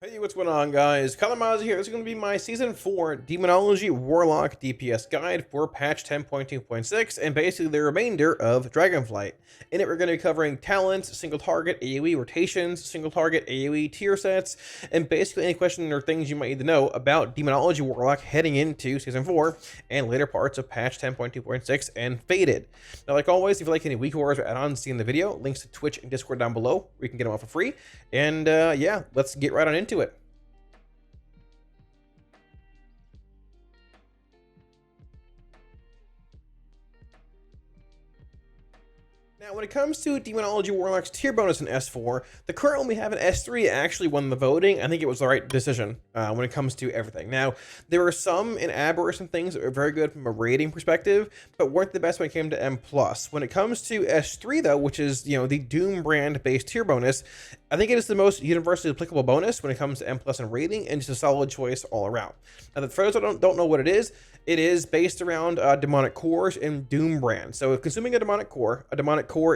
Hey, what's going on, guys? Kalamazi here. This is going to be my Season 4 Demonology Warlock DPS guide for patch 10.2.6 and basically the remainder of Dragonflight. In it, we're going to be covering talents, single target, AOE rotations, single target, AOE tier sets, and basically any questions or things you might need to know about Demonology Warlock heading into Season 4 and later parts of patch 10.2.6 and Faded. Now, like always, if you like any weak wars or add-ons seen in the video, links to Twitch and Discord down below where you can get them all for free. And yeah, let's get right on into it. Now, when it comes to Demonology Warlock's tier bonus in S4, the current one we have in S3 actually won the voting. I think it was the right decision when it comes to everything. Now, there are some in Aberrus and things that are very good from a rating perspective, but weren't the best when it came to M+. When it comes to S3, though, which is, the Doom brand-based tier bonus, I think it is the most universally applicable bonus when it comes to M+ and rating, and just a solid choice all around. Now, for those that don't know what it is based around demonic cores and Doom brand. So, consuming a demonic core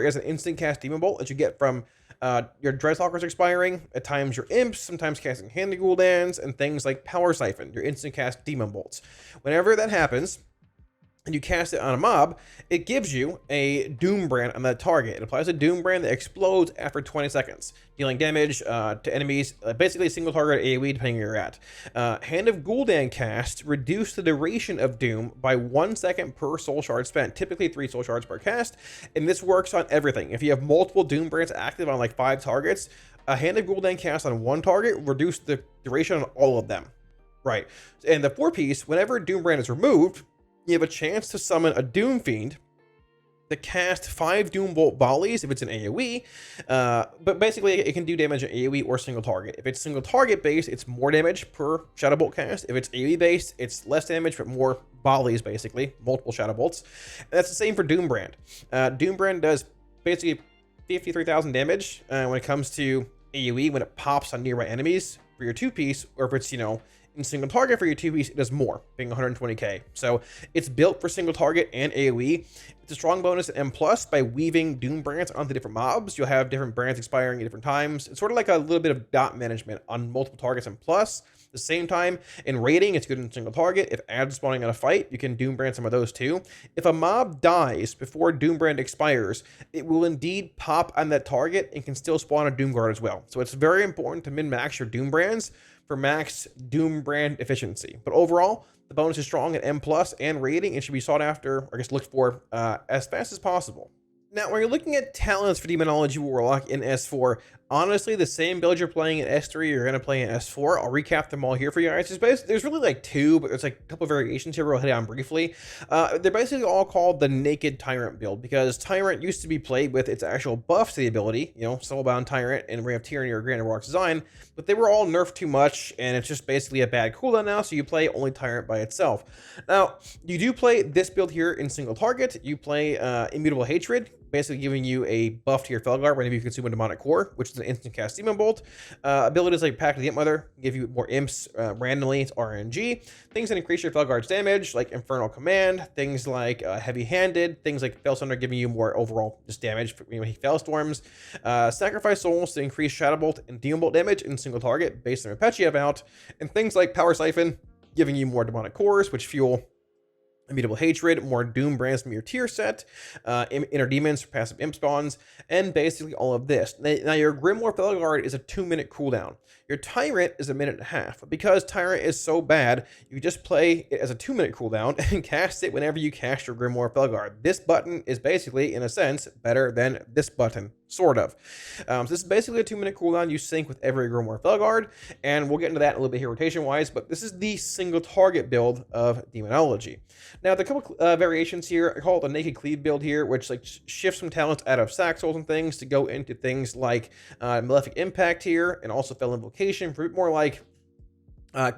is an instant cast demon bolt that you get from your Dreadtalkers expiring, at times your imps, sometimes casting Handy Gul'dans, and things like Power Siphon, your instant cast demon bolts. Whenever that happens, and you cast it on a mob, it gives you a Doom brand on that target. It applies a Doom brand that explodes after 20 seconds, dealing damage to enemies, basically a single target AoE depending where you're at. Hand of Gul'dan cast reduce the duration of Doom by 1 second per soul shard spent, typically 3 soul shards per cast, and this works on everything. If you have multiple Doom brands active on like 5 targets, a Hand of Gul'dan cast on one target will reduce the duration on all of them. Right, and the 4-piece, whenever Doom brand is removed, you have a chance to summon a Doom Fiend to cast 5 Doom Bolt volleys if it's an AoE, but basically it can do damage in AoE or single target. If it's single target based, it's more damage per Shadow Bolt cast. If it's AoE based, it's less damage but more volleys, basically, multiple Shadow Bolts. And that's the same for Doom Brand. Doom Brand does basically 53,000 damage when it comes to AoE when it pops on nearby enemies for your 2-piece, or if it's, in single target for your 2-piece, it does more, being 120k. So it's built for single target and AoE. It's a strong bonus at M+ by weaving Doom brands onto different mobs. You'll have different brands expiring at different times. It's sort of like a little bit of dot management on multiple targets and plus. At the same time, in raiding, it's good in single target. If ads spawning on a fight, you can Doom brand some of those too. If a mob dies before Doom brand expires, it will indeed pop on that target and can still spawn a Doom guard as well. So it's very important to min-max your Doom brands for max Doom brand efficiency. But overall, the bonus is strong at M+ and rating and should be sought after, or I guess looked for, as fast as possible. Now, when you're looking at talents for Demonology Warlock in S4, honestly, the same build you're playing in S3, you're going to play in S4. I'll recap them all here for you guys. There's really like 2, but there's like a couple of variations here we'll hit on briefly. They're basically all called the Naked Tyrant build, because Tyrant used to be played with its actual buff to the ability, Soulbound Tyrant and Ring of Tyranny or Grand Warlock design, but they were all nerfed too much, and it's just basically a bad cooldown now, so you play only Tyrant by itself. Now, you do play this build here in single target. You play Immutable Hatred, basically giving you a buff to your Felguard whenever you consume a demonic core, which is an instant cast demon bolt. Abilities like Pact of the Imp Mother give you more imps randomly. It's RNG. Things that increase your Felguard's damage, like Infernal Command. Things like Heavy Handed. Things like Felsunder giving you more overall just damage for Fellstorms. Sacrifice Souls to increase Shadow Bolt and Demon Bolt damage in single target based on Repetia out. And things like Power Siphon giving you more demonic cores, which fuel Immutable Hatred, more Doom brands from your tier set, Inner Demons for passive imp spawns, and basically all of this. Now, your Grimoire Felguard is a 2-minute cooldown. Your Tyrant is a 1.5 minutes. But because Tyrant is so bad, you just play it as a 2-minute cooldown and cast it whenever you cast your Grimoire Felguard. This button is basically, in a sense, better than this button. Sort of. So this is basically a 2-minute cooldown you sync with every Grimoire Felguard, and we'll get into that a little bit here rotation-wise, but this is the single target build of Demonology. Now, the couple variations here, I call it the Naked Cleave build here, which like shifts some talents out of sack souls and things to go into things like Malefic Impact here, and also Fel Invocation for more like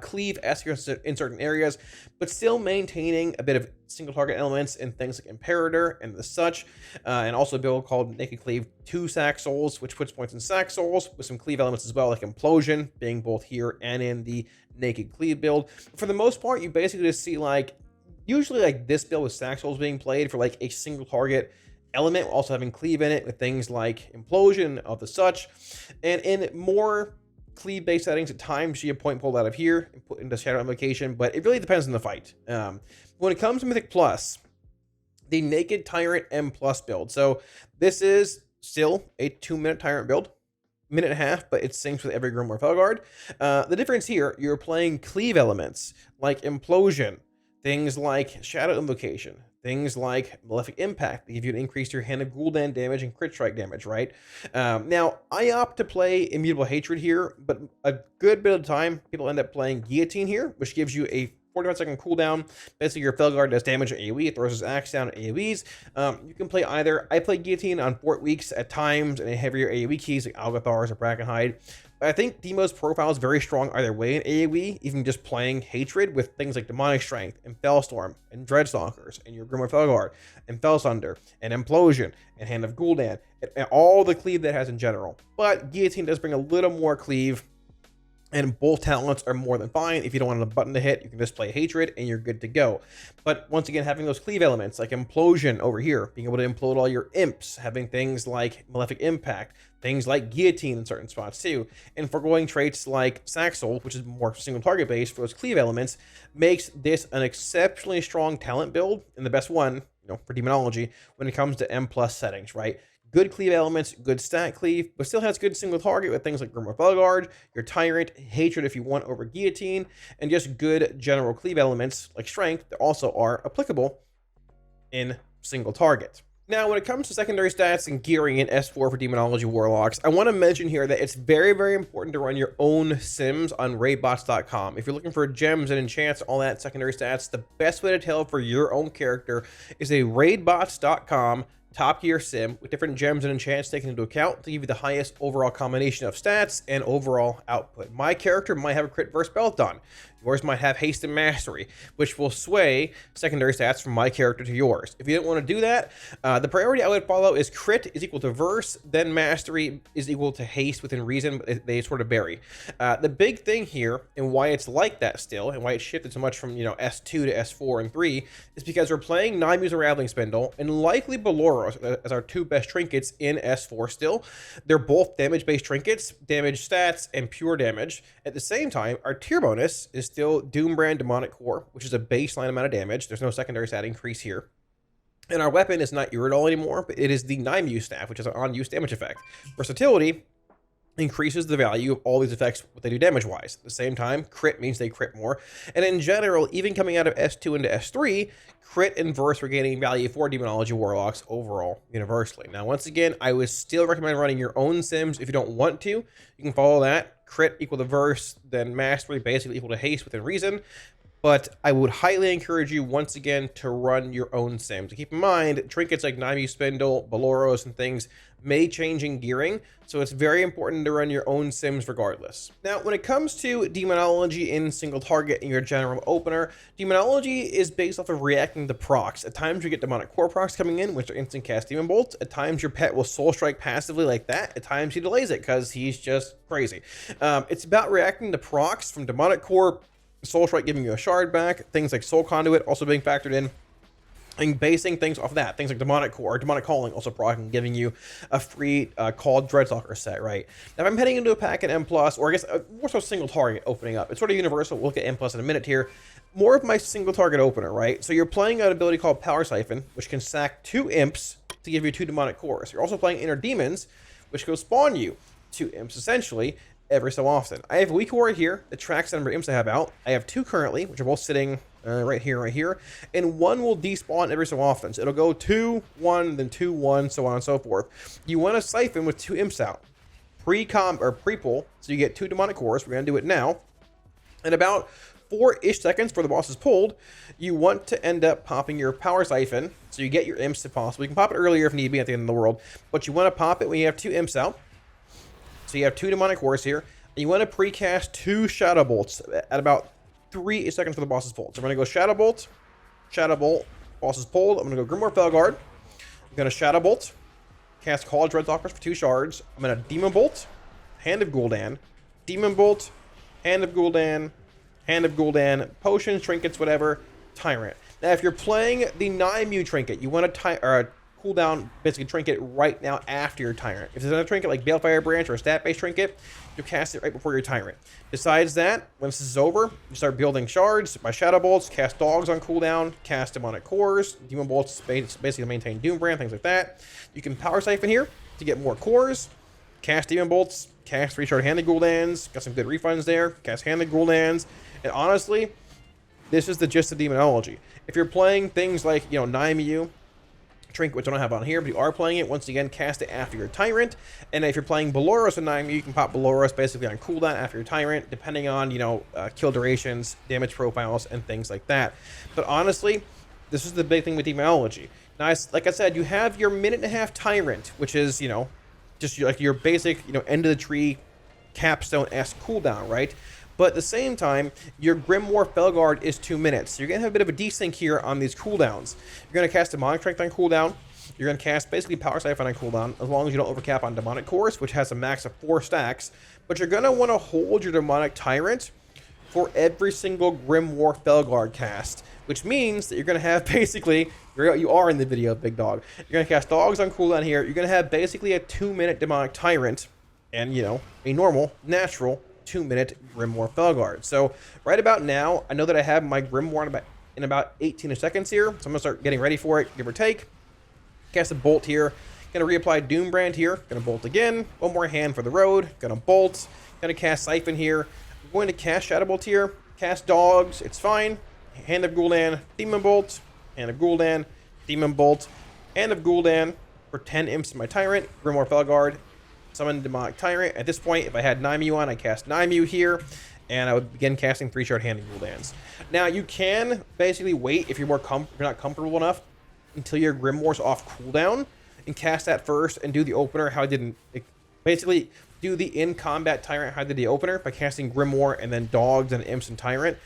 Cleave-esque in certain areas, but still maintaining a bit of single target elements in things like Imperator and the such, and also a build called Naked Cleave 2 Sack Souls, which puts points in Sack Souls, with some Cleave elements as well, like Implosion, being both here and in the Naked Cleave build. For the most part, you basically just see like, usually like this build with Sack Souls being played for like a single target element, also having Cleave in it with things like Implosion of the such, and in more Cleave based settings. At times you point pulled out of here and put into Shadow Invocation, but it really depends on the fight. When it comes to Mythic Plus, the Naked Tyrant M Plus build. So this is still a 2-minute Tyrant build. Minute and a half, but it syncs with every Grimoire Felguard. The difference here, you're playing Cleave elements like Implosion, things like Shadow Invocation, things like Malefic Impact that give you an increase to your Hand of Gul'dan damage and crit strike damage, right? Now, I opt to play Immutable Hatred here, but a good bit of the time, people end up playing Guillotine here, which gives you a 45-second cooldown. Basically, your Felguard does damage to AoE. It throws his axe down at AoEs. You can play either. I play Guillotine on Fort Weeks at times, and heavier AoE keys like Algathars or Brackenhide. I think Demo's profile is very strong either way in AoE, even just playing Hatred with things like Demonic Strength and Fellstorm and Dreadstalkers and your Grimoire Felguard and Fellsunder and Implosion and Hand of Gul'dan and all the cleave that has in general. But Guillotine does bring a little more cleave, and both talents are more than fine. If you don't want a button to hit, you can just play Hatred and you're good to go. But once again, having those cleave elements like Implosion over here, being able to implode all your imps, having things like Malefic Impact, things like Guillotine in certain spots too, and foregoing traits like Saxol, which is more single target based for those cleave elements, makes this an exceptionally strong talent build and the best one, for Demonology when it comes to M+ settings, right? Good cleave elements, good stat cleave, but still has good single target with things like Grimoire Felguard, your Tyrant, Hatred if you want over Guillotine, and just good general cleave elements like Strength that also are applicable in single target. Now, when it comes to secondary stats and gearing in S4 for Demonology Warlocks, I want to mention here that it's very, very important to run your own sims on raidbots.com. If you're looking for gems and enchants, all that secondary stats, the best way to tell for your own character is a raidbots.com top tier sim with different gems and enchants taken into account to give you the highest overall combination of stats and overall output. My character might have a crit versus belt on. Yours might have haste and mastery, which will sway secondary stats from my character to yours. If you don't want to do that, the priority I would follow is crit is equal to verse, then mastery is equal to haste within reason, but they sort of vary. The big thing here, and why it's like that still, and why it shifted so much from S2 to S4 and 3, is because we're playing 9-Muse Unraveling Spindle, and likely Beloros as our two best trinkets in S4 still. They're both damage-based trinkets, damage stats, and pure damage. At the same time, our tier bonus is still Doombrand Demonic Core, which is a baseline amount of damage. There's no secondary stat increase here. And our weapon is not Iridol anymore, but it is the 9-Muse Staff, which is an on-use damage effect. Versatility increases the value of all these effects, what they do damage-wise. At the same time, crit means they crit more. And in general, even coming out of S2 into S3, crit and verse were gaining value for Demonology Warlocks overall, universally. Now, once again, I would still recommend running your own sims if you don't want to. You can follow that. Crit equal to verse, then mastery basically equal to haste within reason. But I would highly encourage you, once again, to run your own sims. Keep in mind, trinkets like 9-Muse Spindle, Beloros, and things may change in gearing, so it's very important to run your own sims regardless. Now, when it comes to Demonology in single target in your general opener, Demonology is based off of reacting to procs. At times you get Demonic Core procs coming in, which are instant cast Demon Bolts. At times your pet will Soul Strike passively like that. At times he delays it because he's just crazy. It's about reacting to procs from Demonic Core, Soul Strike giving you a shard back, things like Soul Conduit also being factored in, and basing things off that, things like Demonic Core, Demonic Calling also proccing, giving you a free called Dreadstalker set, right? Now, if I'm heading into a pack at M+, or I guess more so single target opening up, it's sort of universal. We'll look at M+ in a minute here. More of my single target opener, right? So you're playing an ability called Power Siphon, which can sack 2 imps to give you 2 Demonic Cores. You're also playing Inner Demons, which will spawn you 2 imps essentially every so often. I have a weak aura here that tracks the number of imps I have out. I have 2 currently, which are both sitting right here, and 1 will despawn every so often. So it'll go 2, 1, then 2, 1, so on and so forth. You want to siphon with 2 imps out, pre-pull, so you get 2 Demonic Cores. We're gonna do it now. In about 4-ish seconds before the boss is pulled, you want to end up popping your Power Siphon, so you get your imps if possible. You can pop it earlier if need be at the end of the world, but you want to pop it when you have 2 imps out. So you have 2 Demonic Cores here, and you want to pre-cast 2 Shadow Bolts at about 3 seconds for the boss is pulled. So we're going to go Shadow Bolt, boss is pulled. I'm going to go Grimoire Felguard. I'm going to Shadow Bolt, cast Call of Dreadstalkers for 2 shards. I'm going to Demon Bolt, Hand of Gul'dan, Demon Bolt, Hand of Gul'dan, Potions, Trinkets, whatever, Tyrant. Now, if you're playing the 9-Muse Trinket, you want a cooldown, basically trinket right now after your tyrant. If there's another trinket like Balefire Branch or a stat-based trinket, you cast it right before your tyrant. Besides that, once this is over, you start building shards by Shadow Bolts, cast Dogs on cooldown, cast Demonic Cores, Demon Bolts basically maintain Doombrand, things like that. You can Power Siphon here to get more cores, cast Demon Bolts, cast 3-shard Handed Gul'dans, got some good refunds there, cast Handed Gul'dans, and honestly, this is the gist of Demonology. If you're playing things like, you know, Naimu, Trinket, which I don't have on here, but you are playing it, once again, cast it after your Tyrant. And if you're playing Beloros and Naimu, you can pop Beloros basically on cooldown after your Tyrant, depending on, you know, kill durations, damage profiles, and things like that. But honestly, this is the big thing with Demonology. Now, like I said, you have your minute-and-a-half Tyrant, which is, you know, just like your basic, you know, end-of-the-tree capstone-esque cooldown, right? But at the same time, your Grimoire Felguard is 2 minutes. So you're going to have a bit of a desync here on these cooldowns. You're going to cast Demonic Strength on cooldown. You're going to cast basically Power Siphon on cooldown, as long as you don't overcap on Demonic Cores, which has a max of 4 stacks. But you're going to want to hold your Demonic Tyrant for every single Grimoire Felguard cast, which means that you're going to have basically, you are in the video, Big Dog. You're going to cast Dogs on cooldown here. You're going to have basically a 2-minute Demonic Tyrant and, you know, a normal, natural 2-minute Grimoire Felguard. So right about now, I know that I have my Grimoire in about 18 seconds here, so I'm gonna start getting ready for it, give or take. Cast a bolt here, gonna reapply Doombrand here, gonna bolt again, one more hand for the road, gonna bolt, gonna cast Siphon here, I'm going to cast Shadow Bolt here, cast Dogs, it's fine, Hand of Gul'dan, Demon Bolt, Hand of Gul'dan, Demon Bolt, Hand of Gul'dan for 10 imps in my Tyrant, Grimoire Felguard, summon Demonic Tyrant. At this point, if I had Naimu on, I cast Naimu here, and I would begin casting 3-shard Handed Gul'dans. Now, you can basically wait if you're not comfortable enough until your Grimoire's off cooldown and cast that first and do the opener how I did basically do the in-combat Tyrant how I did the opener by casting Grimoire and then Dogs and Imps and Tyrant.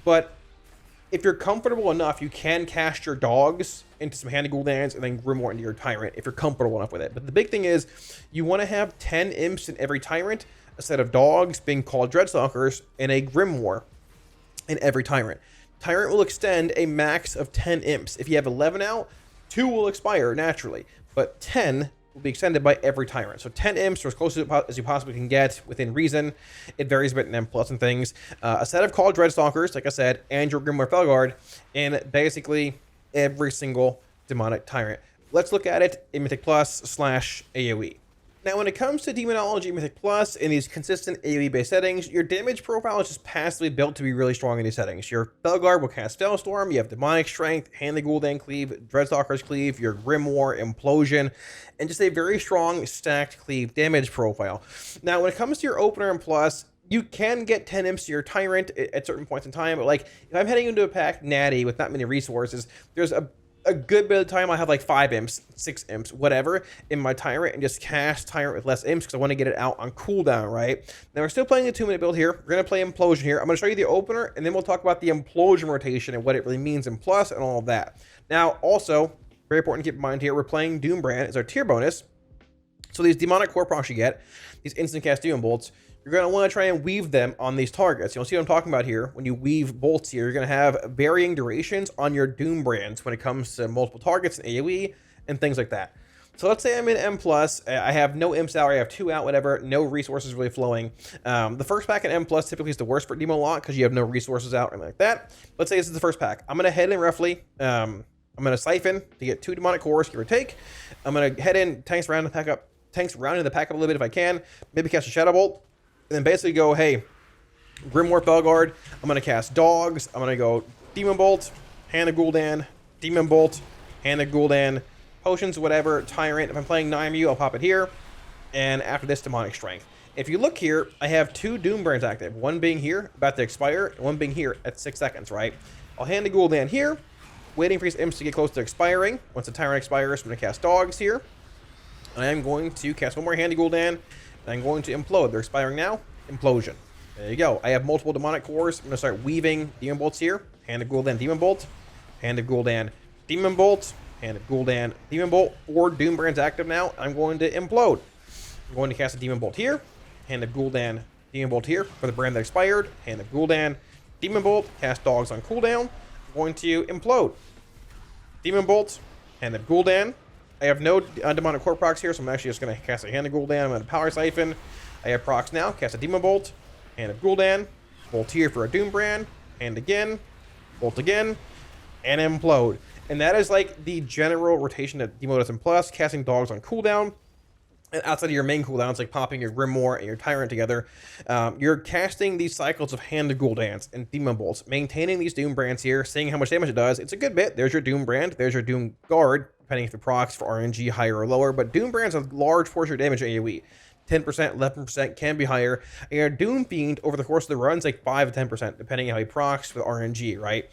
But if you're comfortable enough, you can cast your Dogs into some Handed Gul'dans and then Grimoire into your Tyrant if you're comfortable enough with it. But the big thing is, you want to have 10 Imps in every Tyrant, a set of Dogs being called Dreadstalkers, and a Grimoire in every Tyrant. Tyrant will extend a max of 10 Imps. If you have 11 out, 2 will expire naturally, but 10 will be extended by every Tyrant. So 10 imps, or as close as you possibly can get within reason. It varies a bit in M+ and things. A set of called Dreadstalkers, like I said, and your Grimoire Felguard, and basically every single Demonic Tyrant. Let's look at it in Mythic Plus / AOE. Now, when it comes to Demonology Mythic Plus in these consistent AOE-based settings, your damage profile is just passively built to be really strong in these settings. Your Felguard will cast Spellstorm, you have Demonic Strength, Hand the Gul'dan Cleave, Dreadstalker's Cleave, your Grimoire, Implosion, and just a very strong stacked Cleave damage profile. Now, when it comes to your opener and plus, you can get 10 imps to your Tyrant at certain points in time, but like, if I'm heading into a pack natty with not many resources, there's a good bit of time I have like 5 imps, 6 imps, whatever, in my Tyrant, and just cast Tyrant with less imps because I want to get it out on cooldown, right? Now, we're still playing the 2-minute build here. We're going to play Implosion here. I'm going to show you the opener, and then we'll talk about the Implosion rotation and what it really means in Plus and all of that. Now, also, very important to keep in mind here, we're playing Doombrand as our tier bonus. So these Demonic Core procs you get, these instant cast Demon Bolts, you're going to want to try and weave them on these targets. You'll see what I'm talking about here. When you weave bolts here, you're going to have varying durations on your Doom brands when it comes to multiple targets and AoE and things like that. So let's say I'm in M+, I have no imps out, I have 2 out, whatever, no resources really flowing. The first pack in M+ typically is the worst for Demo Lock because you have no resources out or anything like that. Let's say this is the first pack. I'm going to head in roughly, I'm going to Siphon to get 2 Demonic Cores, give or take. I'm going to head in, tanks round the pack up a little bit if I can, maybe cast a Shadow Bolt. And then basically go, hey, Grimoire Felguard, I'm going to cast Dogs, I'm going to go Demon Bolt, Hand of Gul'dan, Demon Bolt, Hand of Gul'dan, Potions, whatever, Tyrant. If I'm playing Naimu, I'll pop it here. And after this, Demonic Strength. If you look here, I have 2 Doom Brands active. One being here, about to expire, and one being here at 6 seconds, right? I'll Hand of Gul'dan here, waiting for these imps to get close to expiring. Once the Tyrant expires, I'm going to cast Dogs here. I am going to cast one more Hand of Gul'dan. I'm going to implode. They're expiring now. Implosion. There you go. I have multiple Demonic Cores. I'm going to start weaving Demon Bolts here. Hand of Gul'dan, Demon Bolt. Hand of Gul'dan, Demon Bolt. Hand of Gul'dan, Demon Bolt. 4 Doom Brands active now. I'm going to implode. I'm going to cast a Demon Bolt here. Hand of Gul'dan, Demon Bolt here for the brand that expired. Hand of Gul'dan, Demon Bolt. Cast Dogs on cooldown. I'm going to implode. Demon Bolt. Hand of Gul'dan. I have no demonic core procs here, so I'm actually just going to cast a Hand of Gul'dan. I'm going to Power Siphon. I have procs now. Cast a Demon Bolt, Hand of Gul'dan, Bolt here for a Doombrand, Hand again, Bolt again, and Implode. And that is like the general rotation that Demo does in Plus, casting dogs on cooldown. And outside of your main cooldowns, like popping your Grimoire and your Tyrant together, you're casting these cycles of Hand of Gul'dans and Demon Bolts, maintaining these Doom Brands here, seeing how much damage it does. It's a good bit. There's your Doom Brand. There's your Doom Guard, depending if the procs for RNG higher or lower. But Doom Brand's a large portion of damage in AoE. 10%, 11% can be higher. And your Doom Fiend over the course of the run's like 5 to 10%, depending on how he procs with RNG, right?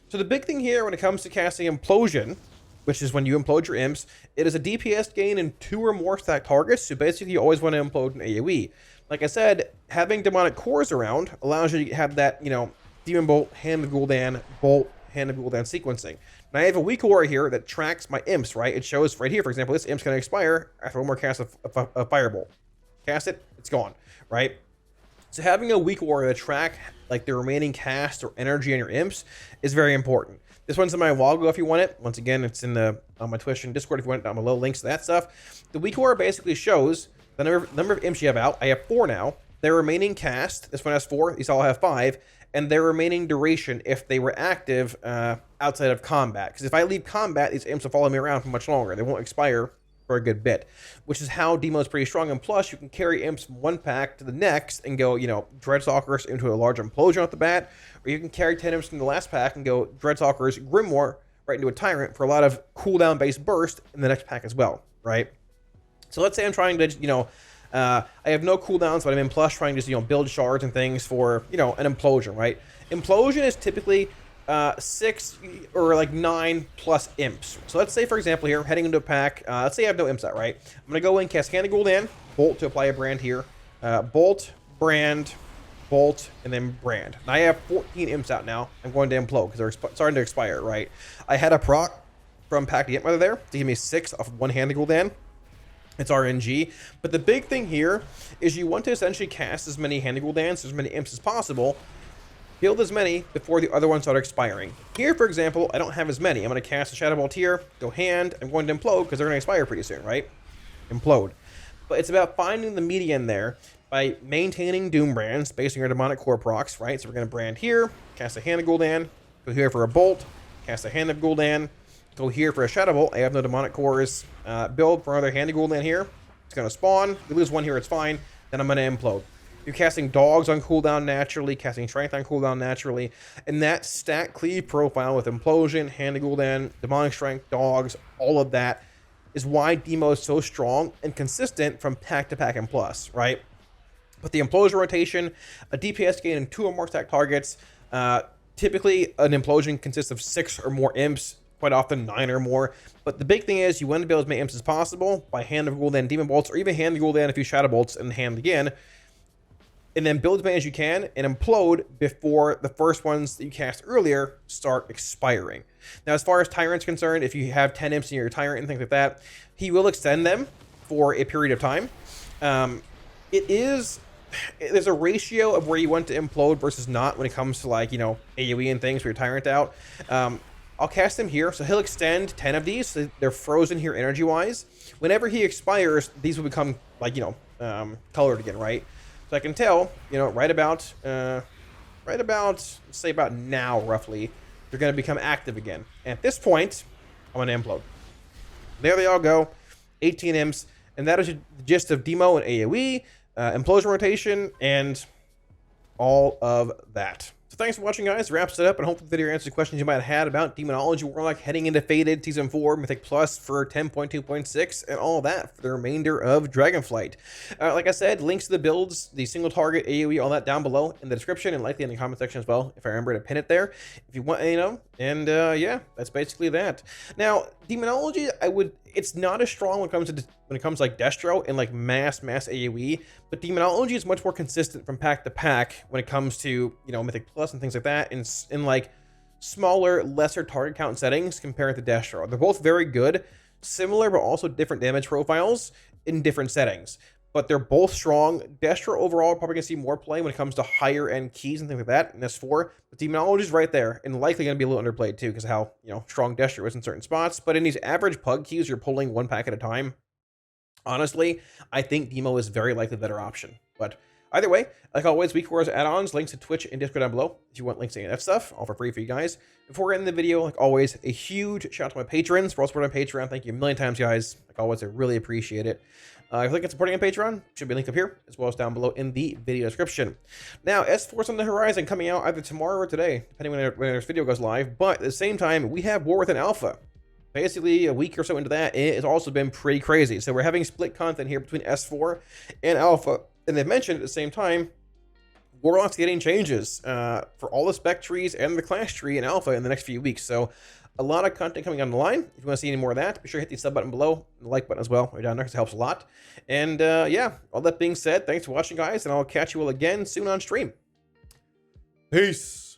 So the big thing here when it comes to casting Implosion, which is when you implode your imps, it is a DPS gain in 2 or more stacked targets, so basically you always want to implode an AoE. Like I said, having demonic cores around allows you to have that, you know, Demon Bolt, Hand of Gul'dan, Bolt, Hand of Gul'dan sequencing. Now I have a weak aura here that tracks my imps, right? It shows right here, for example, this imp's going to expire after one more cast of Firebolt. Cast it, it's gone, right? So having a weak aura to track like the remaining cast or energy on your imps is very important. This one's in my Walgo if you want it. Once again, it's in the on my Twitch and Discord if you want it down below. Links to that stuff. The weak aura basically shows the number of imps you have out. I have 4 now. Their remaining cast, this one has 4, these all have 5, and their remaining duration if they were active outside of combat. Because if I leave combat, these imps will follow me around for much longer. They won't expire for a good bit, which is how Demo is pretty strong. And plus, you can carry imps from one pack to the next and go, you know, Dreadstalkers into a large Implosion off the bat, or you can carry 10 imps from the last pack and go Dreadstalkers, Grimoire right into a Tyrant for a lot of cooldown-based burst in the next pack as well, right? So let's say I'm trying to, you know, I have no cooldowns, but I'm in Plus trying to, you know, build shards and things for, you know, an Implosion, right? Implosion is typically 6 or like 9 plus imps. So let's say, for example, here, heading into a pack, let's say I have no imps out, right? I'm going to go in, cast Hand of Gul'dan, Bolt to apply a brand here, Bolt, Brand, Bolt, and then Brand. Now I have 14 imps out now. I'm going to implode because they're starting to expire, right? I had a proc from Pack the Imp Mother there to give me 6 off of one Hand of Gul'dan. It's RNG, but the big thing here is you want to essentially cast as many Hand of Gul'dans, as many imps as possible, build as many before the other ones start expiring. Here, for example, I don't have as many. I'm going to cast a Shadow Bolt here, go Hand, I'm going to implode because they're going to expire pretty soon, right? Implode. But it's about finding the median there by maintaining Doom Brands based on your demonic core procs, right? So we're going to brand here, cast a Hand of Gul'dan, go here for a Bolt, cast a Hand of Gul'dan, go here for a Shadow Bolt. I have no demonic cores. Build for another Hand of Gul'dan here. It's going to spawn. We lose 1 here, it's fine. Then I'm going to implode. You're casting dogs on cooldown naturally, casting strength on cooldown naturally, and that stat cleave profile with Implosion, Hand of Gul'dan, demonic strength, dogs, all of that is why Demo is so strong and consistent from pack to pack and plus, right? But the Implosion rotation, a DPS gain in 2 or more stack targets, typically an Implosion consists of 6 or more imps, quite often 9 or more. But the big thing is you want to build as many imps as possible by Hand of Gul'dan, Demon Bolts, or even Hand of Gul'dan a few Shadow Bolts and Hand again. And then build as many as you can and implode before the first ones that you cast earlier start expiring. Now, as far as Tyrant's concerned, if you have 10 imps in your Tyrant and things like that, he will extend them for a period of time. There's a ratio of where you want to implode versus not when it comes to, like, you know, AoE and things for your Tyrant out. I'll cast him here, so he'll extend 10 of these. So they're frozen here energy-wise. Whenever he expires, these will become, like, you know, colored again, right? So I can tell, you know, right about, let's say about now, roughly, they're going to become active again. And at this point, I'm going to implode. There they all go, 18 imps, and that is the gist of Demo and AoE, Implosion rotation, and all of that. So thanks for watching, guys. Wraps it up, and hopefully the video answers questions you might have had about Demonology Warlock heading into Fated Season 4, Mythic Plus for 10.2.6, and all that for the remainder of Dragonflight. Like I said, links to the builds, the single target, AoE, all that down below in the description, and likely in the comment section as well, if I remember to pin it there, if you want, you know, and yeah, that's basically that. Now, Demonology, it's not as strong when it comes to like Destro and like mass AoE, but Demonology is much more consistent from pack to pack when it comes to, you know, Mythic Plus and things like that, in like smaller, lesser target count settings compared to Destro. They're both very good, similar but also different damage profiles in different settings. but they're both strong. Destro overall probably going to see more play when it comes to higher end keys and things like that in S4. But Demonology is right there and likely going to be a little underplayed too because how, you know, strong Destro is in certain spots. But in these average pug keys, you're pulling one pack at a time. Honestly, I think Demo is very likely the better option. But either way, like always, week 4's add-ons, links to Twitch and Discord down below. If you want links to any of that stuff, all for free for you guys. Before we end the video, like always, a huge shout out to my patrons for all supporting on Patreon. Thank you a million times, guys. Like always, I really appreciate it. If you look at supporting on Patreon, should be linked up here, as well as down below in the video description. Now, S4's on the horizon, coming out either tomorrow or today, depending when this video goes live. But at the same time, we have War Within Alpha. Basically, a week or so into that, it has also been pretty crazy. So we're having split content here between S4 and Alpha. And they've mentioned at the same time, Warlock's getting changes for all the spec trees and the class tree in Alpha in the next few weeks. So a lot of content coming on the line. If you want to see any more of that, be sure to hit the sub button below, and the like button as well, right down there, because it helps a lot. And yeah, all that being said, thanks for watching, guys, and I'll catch you all again soon on stream. Peace.